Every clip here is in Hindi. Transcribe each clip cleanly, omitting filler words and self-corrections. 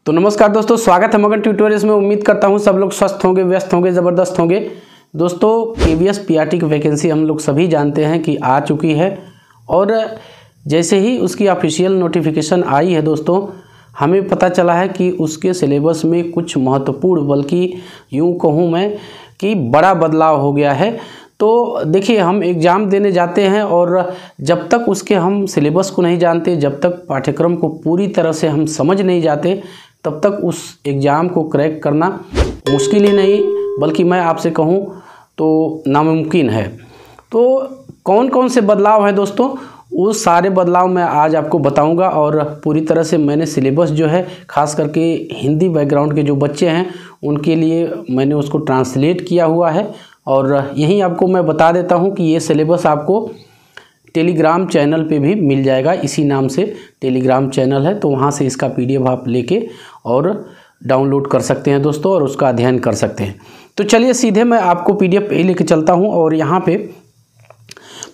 तो नमस्कार दोस्तों, स्वागत है मगन ट्यूटोरियल्स में। उम्मीद करता हूं सब लोग स्वस्थ होंगे, व्यस्त होंगे, ज़बरदस्त होंगे। दोस्तों KVS PRT की वैकेंसी हम लोग सभी जानते हैं कि आ चुकी है और जैसे ही उसकी ऑफिशियल नोटिफिकेशन आई है दोस्तों, हमें पता चला है कि उसके सिलेबस में कुछ महत्वपूर्ण, बल्कि यूँ कहूँ मैं कि बड़ा बदलाव हो गया है। तो देखिए, हम एग्ज़ाम देने जाते हैं और जब तक उसके हम सिलेबस को नहीं जानते, जब तक पाठ्यक्रम को पूरी तरह से हम समझ नहीं जाते, तब तक उस एग्ज़ाम को क्रैक करना मुश्किल ही नहीं, बल्कि मैं आपसे कहूँ तो नामुमकिन है। तो कौन कौन से बदलाव हैं दोस्तों, वो सारे बदलाव मैं आज आपको बताऊंगा। और पूरी तरह से मैंने सिलेबस जो है, ख़ास करके हिंदी बैकग्राउंड के जो बच्चे हैं उनके लिए मैंने उसको ट्रांसलेट किया हुआ है। और यहीं आपको मैं बता देता हूं कि ये सिलेबस आपको टेलीग्राम चैनल पे भी मिल जाएगा। इसी नाम से टेलीग्राम चैनल है, तो वहाँ से इसका PDF आप लेके और डाउनलोड कर सकते हैं दोस्तों, और उसका अध्ययन कर सकते हैं। तो चलिए सीधे मैं आपको PDF लेके चलता हूँ और यहाँ पे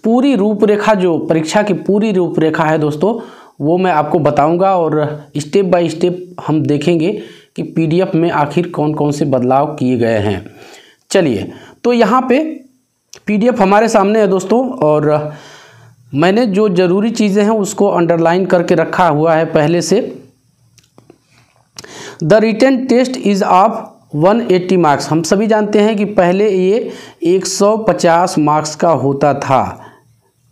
पूरी रूपरेखा, जो परीक्षा की पूरी रूपरेखा है दोस्तों, वो मैं आपको बताऊँगा और स्टेप बाय स्टेप हम देखेंगे कि PDF में आखिर कौन कौन से बदलाव किए गए हैं। चलिए, तो यहाँ पे PDF हमारे सामने है दोस्तों, और मैंने जो ज़रूरी चीज़ें हैं उसको अंडरलाइन करके रखा हुआ है पहले से। The written test is of 180 marks. हम सभी जानते हैं कि पहले ये 150 मार्क्स का होता था,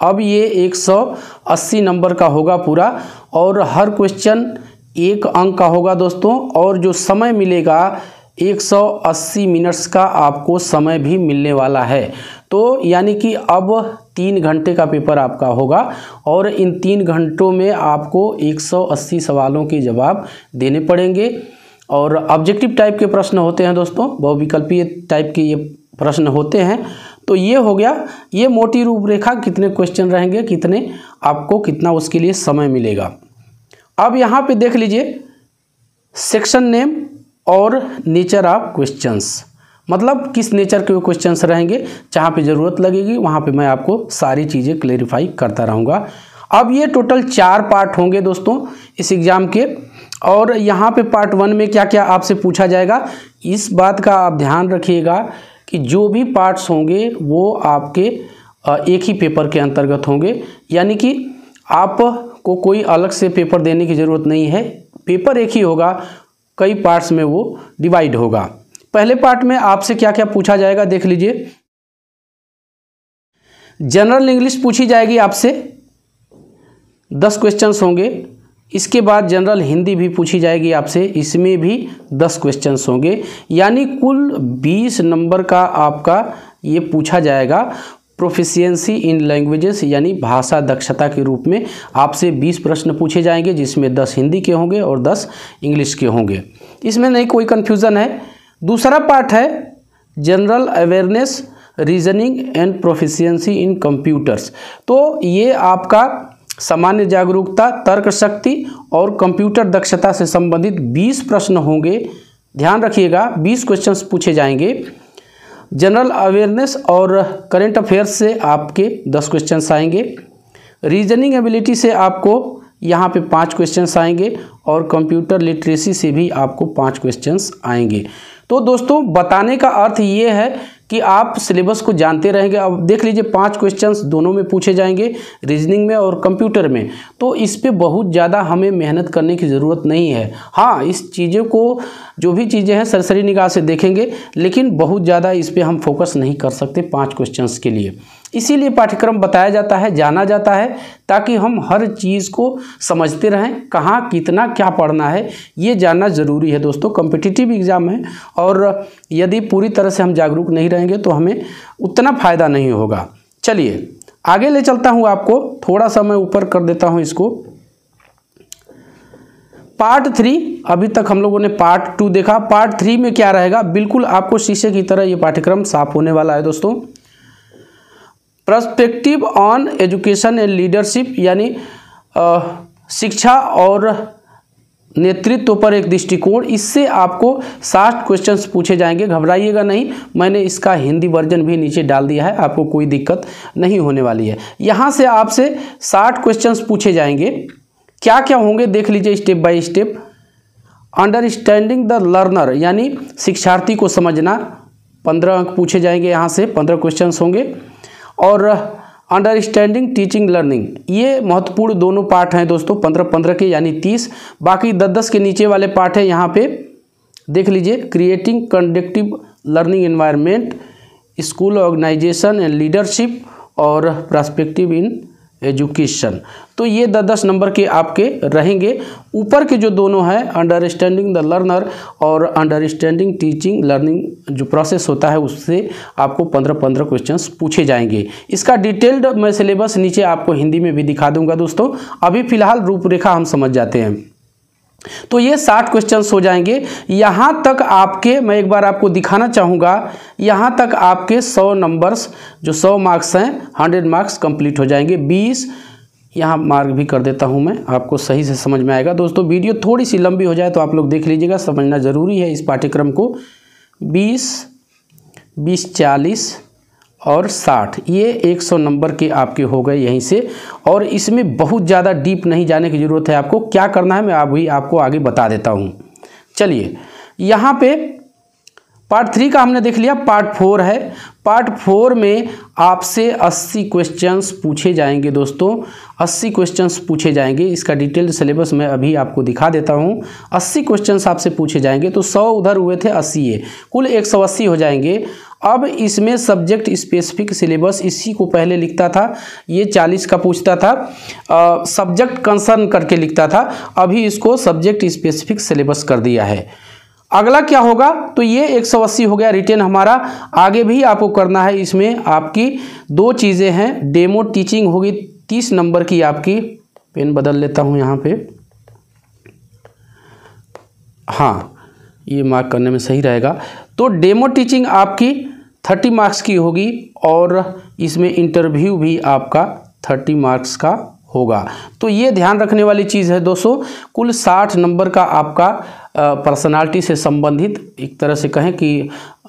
अब ये 180 नंबर का होगा पूरा, और हर क्वेश्चन 1 अंक का होगा दोस्तों। और जो समय मिलेगा 180 मिनट्स का आपको समय भी मिलने वाला है। तो यानी कि अब 3 घंटे का पेपर आपका होगा, और इन 3 घंटों में आपको 180 सवालों के जवाब देने पड़ेंगे। और ऑब्जेक्टिव टाइप के प्रश्न होते हैं दोस्तों, बहुविकल्पीय टाइप के ये प्रश्न होते हैं। तो ये हो गया, ये मोटी रूपरेखा, कितने क्वेश्चन रहेंगे, कितने आपको कितना उसके लिए समय मिलेगा। अब यहाँ पे देख लीजिए, सेक्शन नेम और नेचर ऑफ क्वेश्चंस, मतलब किस नेचर के क्वेश्चंस रहेंगे, जहाँ पे ज़रूरत लगेगी वहाँ पे मैं आपको सारी चीज़ें क्लेरिफाई करता रहूँगा। अब ये टोटल 4 पार्ट होंगे दोस्तों इस एग्ज़ाम के, और यहाँ पे पार्ट 1 में क्या क्या आपसे पूछा जाएगा, इस बात का आप ध्यान रखिएगा कि जो भी पार्ट्स होंगे वो आपके एक ही पेपर के अंतर्गत होंगे। यानी कि आपको कोई अलग से पेपर देने की ज़रूरत नहीं है, पेपर एक ही होगा, कई पार्ट्स में वो डिवाइड होगा। पहले पार्ट में आपसे क्या क्या पूछा जाएगा देख लीजिए। जनरल इंग्लिश पूछी जाएगी आपसे, 10 क्वेश्चंस होंगे। इसके बाद जनरल हिंदी भी पूछी जाएगी आपसे, इसमें भी 10 क्वेश्चंस होंगे। यानी कुल 20 नंबर का आपका ये पूछा जाएगा। प्रोफिशिएंसी इन लैंग्वेजेस, यानी भाषा दक्षता के रूप में आपसे 20 प्रश्न पूछे जाएंगे, जिसमें 10 हिंदी के होंगे और 10 इंग्लिश के होंगे। इसमें नहीं कोई कन्फ्यूज़न है। दूसरा पार्ट है general awareness, reasoning and proficiency in computers. तो ये आपका सामान्य जागरूकता, तर्क शक्ति और कंप्यूटर दक्षता से संबंधित 20 प्रश्न होंगे। ध्यान रखिएगा, 20 क्वेश्चंस पूछे जाएंगे। जनरल अवेयरनेस और करंट अफेयर्स से आपके 10 क्वेश्चंस आएंगे। रीजनिंग एबिलिटी से आपको यहाँ पे 5 क्वेश्चंस आएंगे, और कंप्यूटर लिटरेसी से भी आपको 5 क्वेश्चंस आएंगे। तो दोस्तों, बताने का अर्थ ये है कि आप सिलेबस को जानते रहेंगे। अब देख लीजिए, 5 क्वेश्चंस दोनों में पूछे जाएंगे, रीजनिंग में और कंप्यूटर में। तो इस पे बहुत ज़्यादा हमें मेहनत करने की ज़रूरत नहीं है। हाँ, इस चीज़ों को, जो भी चीज़ें हैं, सरसरी निगाह से देखेंगे, लेकिन बहुत ज़्यादा इस पे हम फोकस नहीं कर सकते 5 क्वेश्चंस के लिए। इसीलिए पाठ्यक्रम बताया जाता है, जाना जाता है, ताकि हम हर चीज़ को समझते रहें, कहाँ कितना क्या पढ़ना है, ये जानना ज़रूरी है दोस्तों। कॉम्पिटिटिव एग्ज़ाम है, और यदि पूरी तरह से हम जागरूक नहीं रहेंगे तो हमें उतना फ़ायदा नहीं होगा। चलिए आगे ले चलता हूँ आपको, थोड़ा सा मैं ऊपर कर देता हूँ इसको। पार्ट 3, अभी तक हम लोगों ने पार्ट 2 देखा। पार्ट 3 में क्या रहेगा, बिल्कुल आपको शीशे की तरह ये पाठ्यक्रम साफ होने वाला है दोस्तों। Perspective on education and leadership, यानी शिक्षा और नेतृत्व पर एक दृष्टिकोण। इससे आपको 60 क्वेश्चंस पूछे जाएंगे। घबराइएगा नहीं, मैंने इसका हिंदी वर्जन भी नीचे डाल दिया है, आपको कोई दिक्कत नहीं होने वाली है। यहाँ से आपसे 60 क्वेश्चंस पूछे जाएंगे। क्या क्या होंगे देख लीजिए step by step. Understanding the learner यानी शिक्षार्थी को समझना, 15 अंक पूछे जाएंगे यहाँ से, 15 क्वेश्चंस होंगे। और अंडरस्टैंडिंग टीचिंग लर्निंग, ये महत्वपूर्ण दोनों पार्ट हैं दोस्तों, 15-15 के यानी 30। बाकी 10-10 के नीचे वाले पार्ट हैं, यहाँ पे देख लीजिए। Creating conducive learning environment, school organisation and leadership और पर्सपेक्टिव इन एजुकेशन। तो ये 10-10 नंबर के आपके रहेंगे। ऊपर के जो दोनों हैं अंडरस्टैंडिंग द लर्नर और अंडरस्टैंडिंग टीचिंग लर्निंग जो प्रोसेस होता है उससे आपको 15-15 क्वेश्चंस पूछे जाएंगे। इसका डिटेल्ड मैं सिलेबस नीचे आपको हिंदी में भी दिखा दूंगा दोस्तों। अभी फिलहाल रूपरेखा हम समझ जाते हैं। तो ये 60 क्वेश्चंस हो जाएंगे। यहाँ तक आपके, मैं एक बार आपको दिखाना चाहूँगा, यहाँ तक आपके 100 नंबर्स जो 100 मार्क्स हैं 100 मार्क्स कंप्लीट हो जाएंगे। 20 यहाँ मार्क भी कर देता हूँ मैं, आपको सही से समझ में आएगा दोस्तों। वीडियो थोड़ी सी लंबी हो जाए तो आप लोग देख लीजिएगा, समझना ज़रूरी है इस पाठ्यक्रम को। 20, 40 और 60, ये 100 नंबर के आपके हो गए यहीं से। और इसमें बहुत ज़्यादा डीप नहीं जाने की ज़रूरत है। आपको क्या करना है मैं अभी आपको आगे बता देता हूँ। चलिए, यहाँ पे पार्ट 3 का हमने देख लिया। पार्ट 4 है। पार्ट 4 में आपसे 80 क्वेश्चंस पूछे जाएंगे दोस्तों, 80 क्वेश्चंस पूछे जाएंगे। इसका डिटेल्ड सिलेबस मैं अभी आपको दिखा देता हूँ। 80 क्वेश्चंस आपसे पूछे जाएंगे। तो 100 उधर हुए थे, 80 ये कुल 180 हो जाएंगे। अब इसमें सब्जेक्ट स्पेसिफिक सिलेबस, इसी को पहले लिखता था, ये 40 का पूछता था, सब्जेक्ट कंसर्न करके लिखता था। अभी इसको सब्जेक्ट स्पेसिफिक सिलेबस कर दिया है। अगला क्या होगा, तो ये 180 हो गया रिटेन हमारा। आगे भी आपको करना है। इसमें आपकी 2 चीज़ें हैं। डेमो टीचिंग होगी 30 नंबर की आपकी। पेन बदल लेता हूँ यहाँ पे, हाँ ये मार्क करने में सही रहेगा। तो डेमो टीचिंग आपकी 30 मार्क्स की होगी और इसमें इंटरव्यू भी आपका 30 मार्क्स का होगा। तो ये ध्यान रखने वाली चीज़ है दोस्तों। कुल 60 नंबर का आपका पर्सनालिटी से संबंधित, एक तरह से कहें कि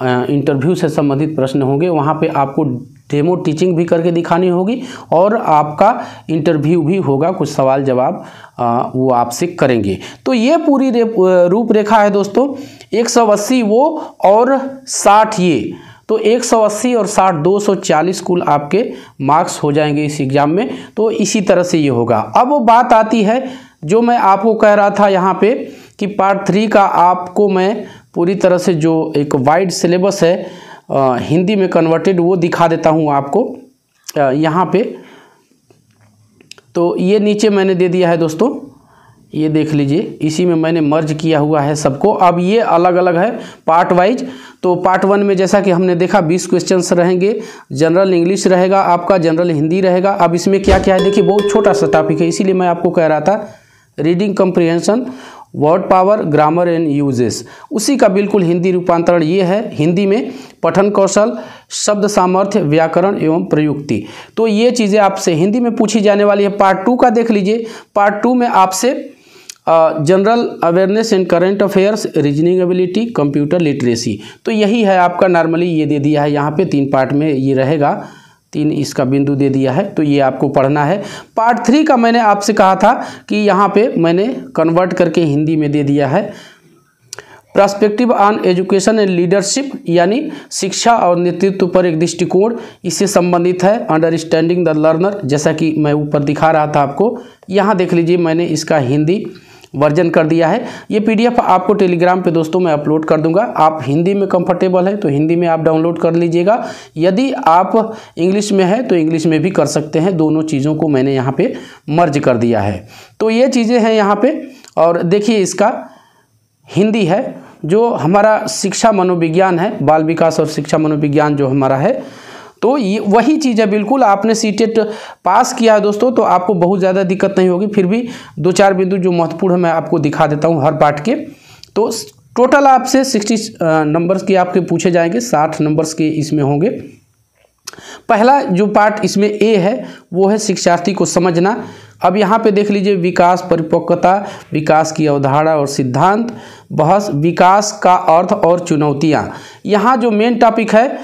इंटरव्यू से संबंधित प्रश्न होंगे। वहाँ पे आपको डेमो टीचिंग भी करके दिखानी होगी और आपका इंटरव्यू भी होगा, कुछ सवाल जवाब वो आपसे करेंगे। तो ये पूरी रूपरेखा है दोस्तों। 180 वो और 60 ये, तो 180 और 60 240 कुल आपके मार्क्स हो जाएंगे इस एग्ज़ाम में। तो इसी तरह से ये होगा। अब वो बात आती है जो मैं आपको कह रहा था यहाँ पे कि पार्ट 3 का आपको मैं पूरी तरह से जो एक वाइड सिलेबस है हिंदी में कन्वर्टेड, वो दिखा देता हूँ आपको यहाँ पे। तो ये नीचे मैंने दे दिया है दोस्तों, ये देख लीजिए, इसी में मैंने मर्ज किया हुआ है सबको। अब ये अलग अलग है पार्ट वाइज। तो पार्ट 1 में जैसा कि हमने देखा 20 क्वेश्चंस रहेंगे, जनरल इंग्लिश रहेगा आपका, जनरल हिंदी रहेगा। अब इसमें क्या क्या है देखिए, बहुत छोटा सा टॉपिक है, इसीलिए मैं आपको कह रहा था reading comprehension, word power, grammar and uses, उसी का बिल्कुल हिंदी रूपांतरण ये है। हिंदी में पठन कौशल, शब्द सामर्थ्य, व्याकरण एवं प्रयुक्ति। तो ये चीज़ें आपसे हिंदी में पूछी जाने वाली है। पार्ट 2 का देख लीजिए। पार्ट 2 में आपसे general awareness and current affairs, reasoning ability, computer literacy. तो यही है आपका, नॉर्मली ये दे दिया है यहाँ पे 3 पार्ट में ये रहेगा, 3 इसका बिंदु दे दिया है। तो ये आपको पढ़ना है। पार्ट 3 का मैंने आपसे कहा था कि यहाँ पे मैंने कन्वर्ट करके हिंदी में दे दिया है। Perspective on education and leadership, यानी शिक्षा और नेतृत्व पर एक दृष्टिकोण, इससे संबंधित है। अंडरस्टैंडिंग द लर्नर, जैसा कि मैं ऊपर दिखा रहा था आपको, यहाँ देख लीजिए मैंने इसका हिंदी वर्जन कर दिया है। ये PDF आपको टेलीग्राम पे दोस्तों मैं अपलोड कर दूंगा। आप हिंदी में कंफर्टेबल हैं तो हिंदी में आप डाउनलोड कर लीजिएगा। यदि आप इंग्लिश में हैं तो इंग्लिश में भी कर सकते हैं। दोनों चीज़ों को मैंने यहाँ पे मर्ज कर दिया है। तो ये चीज़ें हैं यहाँ पे। और देखिए इसका हिंदी है जो हमारा शिक्षा मनोविज्ञान है, बाल विकास और शिक्षा मनोविज्ञान जो हमारा है। तो ये वही चीज़ है बिल्कुल। आपने सीटेट पास किया है दोस्तों तो आपको बहुत ज़्यादा दिक्कत नहीं होगी। फिर भी 2-4 बिंदु जो महत्वपूर्ण है मैं आपको दिखा देता हूँ हर पार्ट के। तो टोटल आपसे 60 नंबर्स के आपके पूछे जाएंगे, 60 नंबर्स के इसमें होंगे। पहला जो पार्ट इसमें ए है वो है शिक्षार्थी को समझना। अब यहाँ पे देख लीजिए विकास, परिपक्वता, विकास की अवधारणा और सिद्धांत, बहस, विकास का अर्थ और चुनौतियाँ। यहाँ जो मेन टॉपिक है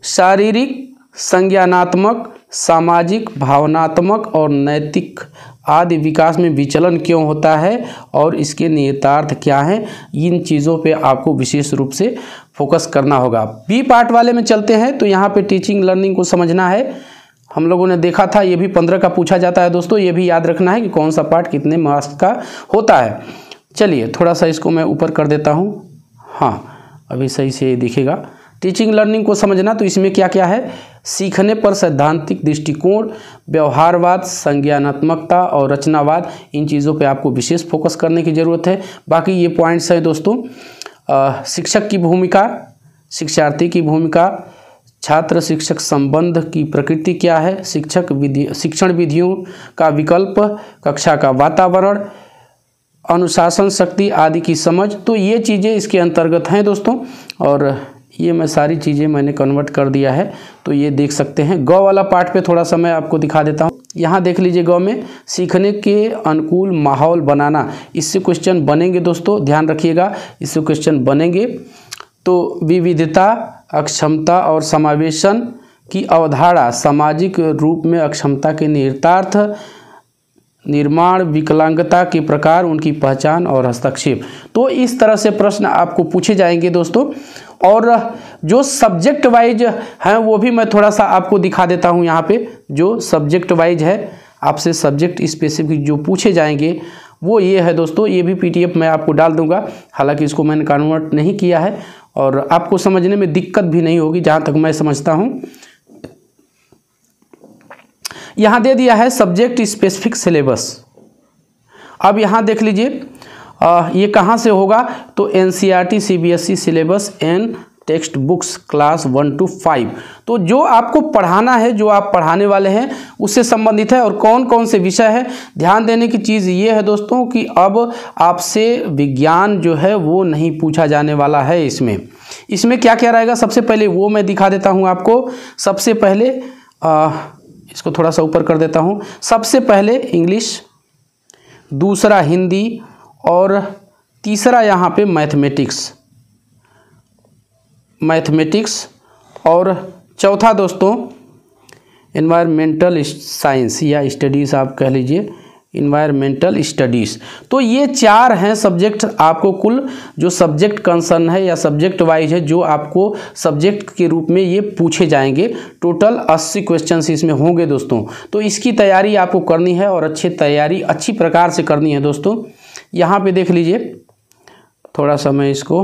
शारीरिक, संज्ञानात्मक, सामाजिक, भावनात्मक और नैतिक आदि विकास में विचलन क्यों होता है और इसके निहितार्थ क्या हैं, इन चीज़ों पे आपको विशेष रूप से फोकस करना होगा। बी पार्ट वाले में चलते हैं। तो यहाँ पे टीचिंग लर्निंग को समझना है। हम लोगों ने देखा था, ये भी 15 का पूछा जाता है दोस्तों, ये भी याद रखना है कि कौन सा पार्ट कितने मार्क्स का होता है। चलिए थोड़ा सा इसको मैं ऊपर कर देता हूँ। हाँ, अभी सही से दिखेगा। टीचिंग लर्निंग को समझना, तो इसमें क्या क्या है, सीखने पर सैद्धांतिक दृष्टिकोण, व्यवहारवाद, संज्ञानात्मकता और रचनावाद, इन चीज़ों पे आपको विशेष फोकस करने की ज़रूरत है। बाकी ये पॉइंट्स है दोस्तों। शिक्षक की भूमिका, शिक्षार्थी की भूमिका, छात्र शिक्षक संबंध की प्रकृति क्या है, शिक्षण विधियों का विकल्प, कक्षा का वातावरण, अनुशासन शक्ति आदि की समझ, तो ये चीज़ें इसके अंतर्गत हैं दोस्तों। और ये मैं सारी चीज़ें मैंने कन्वर्ट कर दिया है, तो ये देख सकते हैं। गौ वाला पार्ट पे थोड़ा सा मैं आपको दिखा देता हूँ। यहाँ देख लीजिए, गौ में सीखने के अनुकूल माहौल बनाना, इससे क्वेश्चन बनेंगे दोस्तों, ध्यान रखिएगा, इससे क्वेश्चन बनेंगे। तो विविधता, अक्षमता और समावेशन की अवधारणा, सामाजिक रूप में अक्षमता के निहितार्थ, निर्माण, विकलांगता के प्रकार, उनकी पहचान और हस्तक्षेप। तो इस तरह से प्रश्न आपको पूछे जाएंगे दोस्तों। और जो सब्जेक्ट वाइज हैं वो भी मैं थोड़ा सा आपको दिखा देता हूं। यहाँ पे जो सब्जेक्ट वाइज है, आपसे सब्जेक्ट स्पेसिफिक जो पूछे जाएंगे वो ये है दोस्तों। ये भी पीडीएफ मैं आपको डाल दूंगा, हालांकि इसको मैंने कन्वर्ट नहीं किया है और आपको समझने में दिक्कत भी नहीं होगी जहाँ तक मैं समझता हूँ। यहाँ दे दिया है सब्जेक्ट स्पेसिफिक सिलेबस। अब यहाँ देख लीजिए, ये कहाँ से होगा, तो NCERT CBSE syllabus and text books class 1 to 5। तो जो आपको पढ़ाना है, जो आप पढ़ाने वाले हैं, उससे संबंधित है। और कौन कौन से विषय है, ध्यान देने की चीज़ ये है दोस्तों कि अब आपसे विज्ञान जो है वो नहीं पूछा जाने वाला है। इसमें क्या क्या रहेगा, सबसे पहले वो मैं दिखा देता हूँ आपको। सबसे पहले इसको थोड़ा सा ऊपर कर देता हूँ। सबसे पहले इंग्लिश, दूसरा हिंदी और तीसरा यहाँ पे मैथमेटिक्स और चौथा दोस्तों एनवायरमेंटल साइंस या स्टडीज़ आप कह लीजिए, इन्वायरमेंटल स्टडीज़। तो ये 4 हैं सब्जेक्ट आपको कुल, जो सब्जेक्ट कंसर्न है या सब्जेक्ट वाइज है, जो आपको सब्जेक्ट के रूप में ये पूछे जाएंगे। टोटल 80 क्वेश्चन इसमें होंगे दोस्तों। तो इसकी तैयारी आपको करनी है और अच्छी प्रकार से करनी है दोस्तों। यहाँ पे देख लीजिए, थोड़ा सा मैं इसको,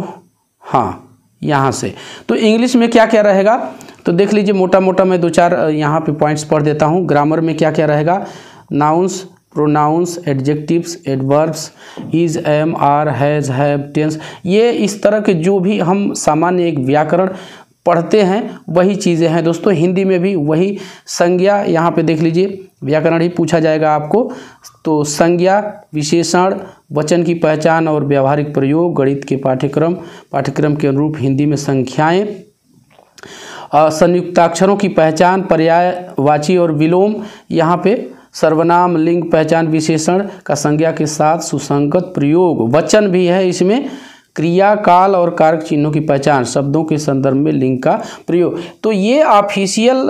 हाँ यहाँ से, तो इंग्लिश में क्या क्या रहेगा, तो देख लीजिए मोटा मोटा मैं 2-4 यहाँ पे पॉइंट्स पढ़ देता हूँ। ग्रामर में क्या क्या रहेगा, nouns, pronouns, adjectives, adverbs, is, am, are, has, have, tense, ये इस तरह के जो भी हम सामान्य एक व्याकरण पढ़ते हैं वही चीज़ें हैं दोस्तों। हिंदी में भी वही संज्ञा, यहाँ पे देख लीजिए व्याकरण ही पूछा जाएगा आपको। तो संज्ञा, विशेषण, वचन की पहचान और व्यावहारिक प्रयोग, गणित के पाठ्यक्रम के अनुरूप हिंदी में संख्याएं, संयुक्ताक्षरों की पहचान, पर्यायवाची और विलोम, यहाँ पे सर्वनाम, लिंग, पहचान, विशेषण का संज्ञा के साथ सुसंगत प्रयोग, वचन भी है इसमें, क्रिया, काल और कारक चिन्हों की पहचान, शब्दों के संदर्भ में लिंग का प्रयोग। तो ये ऑफिशियल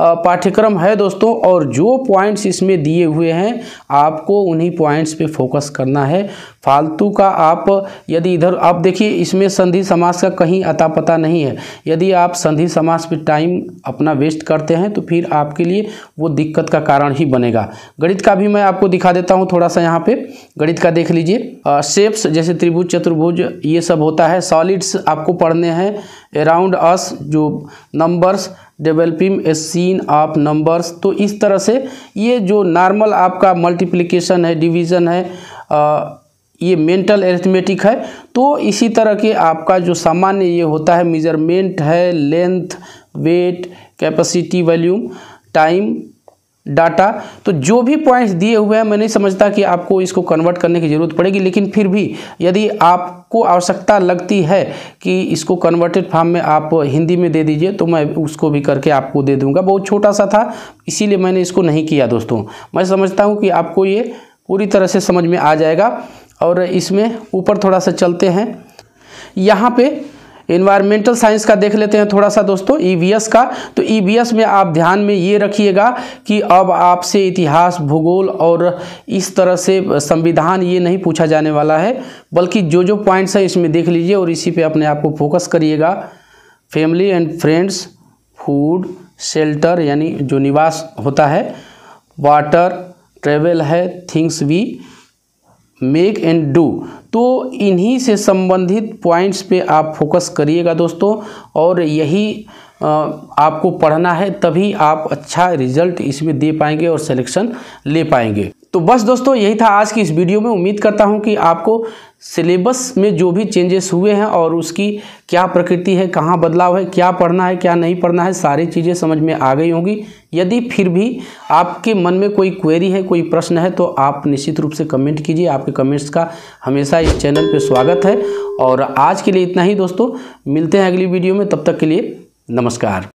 पाठ्यक्रम है दोस्तों। और जो पॉइंट्स इसमें दिए हुए हैं आपको उन्हीं पॉइंट्स पे फोकस करना है। फालतू का आप यदि इधर आप देखिए, इसमें संधि समास का कहीं अता पता नहीं है। यदि आप संधि समास पे टाइम अपना वेस्ट करते हैं तो फिर आपके लिए वो दिक्कत का कारण ही बनेगा। गणित का भी मैं आपको दिखा देता हूँ थोड़ा सा। यहाँ पे गणित का देख लीजिए, शेप्स जैसे त्रिभुज, चतुर्भुज, ये सब होता है। सॉलिड्स आपको पढ़ने हैं। अराउंड अस, जो numbers, developing a sense of numbers. तो इस तरह से ये जो नॉर्मल आपका मल्टीप्लिकेशन है, डिवीज़न है, ये मेंटल अरिथमेटिक है। तो इसी तरह के आपका जो सामान्य ये होता है, मेजरमेंट है, length, weight, capacity, volume, time, data. तो जो भी पॉइंट्स दिए हुए हैं, मैं नहीं समझता कि आपको इसको कन्वर्ट करने की ज़रूरत पड़ेगी, लेकिन फिर भी यदि आपको आवश्यकता लगती है कि इसको कन्वर्टेड फॉर्म में आप हिंदी में दे दीजिए तो मैं उसको भी करके आपको दे दूंगा। बहुत छोटा सा था इसीलिए मैंने इसको नहीं किया दोस्तों। मैं समझता हूँ कि आपको ये पूरी तरह से समझ में आ जाएगा। और इसमें ऊपर थोड़ा सा चलते हैं। यहाँ पे एनवायरमेंटल साइंस का देख लेते हैं थोड़ा सा दोस्तों, ईवीएस का। तो ईवीएस में आप ध्यान में ये रखिएगा कि अब आपसे इतिहास, भूगोल और इस तरह से संविधान ये नहीं पूछा जाने वाला है, बल्कि जो जो पॉइंट्स है इसमें देख लीजिए और इसी पे अपने आप को फोकस करिएगा। Family and friends, food, shelter यानी जो निवास होता है, वाटर, ट्रेवल है, things we make and do. तो इन्हीं से संबंधित पॉइंट्स पे आप फोकस करिएगा दोस्तों, और यही आपको पढ़ना है, तभी आप अच्छा रिजल्ट इसमें दे पाएंगे और सिलेक्शन ले पाएंगे। तो बस दोस्तों यही था आज की इस वीडियो में। उम्मीद करता हूं कि आपको सिलेबस में जो भी चेंजेस हुए हैं और उसकी क्या प्रकृति है, कहाँ बदलाव है, क्या पढ़ना है, क्या नहीं पढ़ना है, सारी चीज़ें समझ में आ गई होंगी। यदि फिर भी आपके मन में कोई क्वेरी है, कोई प्रश्न है, तो आप निश्चित रूप से कमेंट कीजिए। आपके कमेंट्स का हमेशा इस चैनल पे स्वागत है। और आज के लिए इतना ही दोस्तों, मिलते हैं अगली वीडियो में, तब तक के लिए नमस्कार।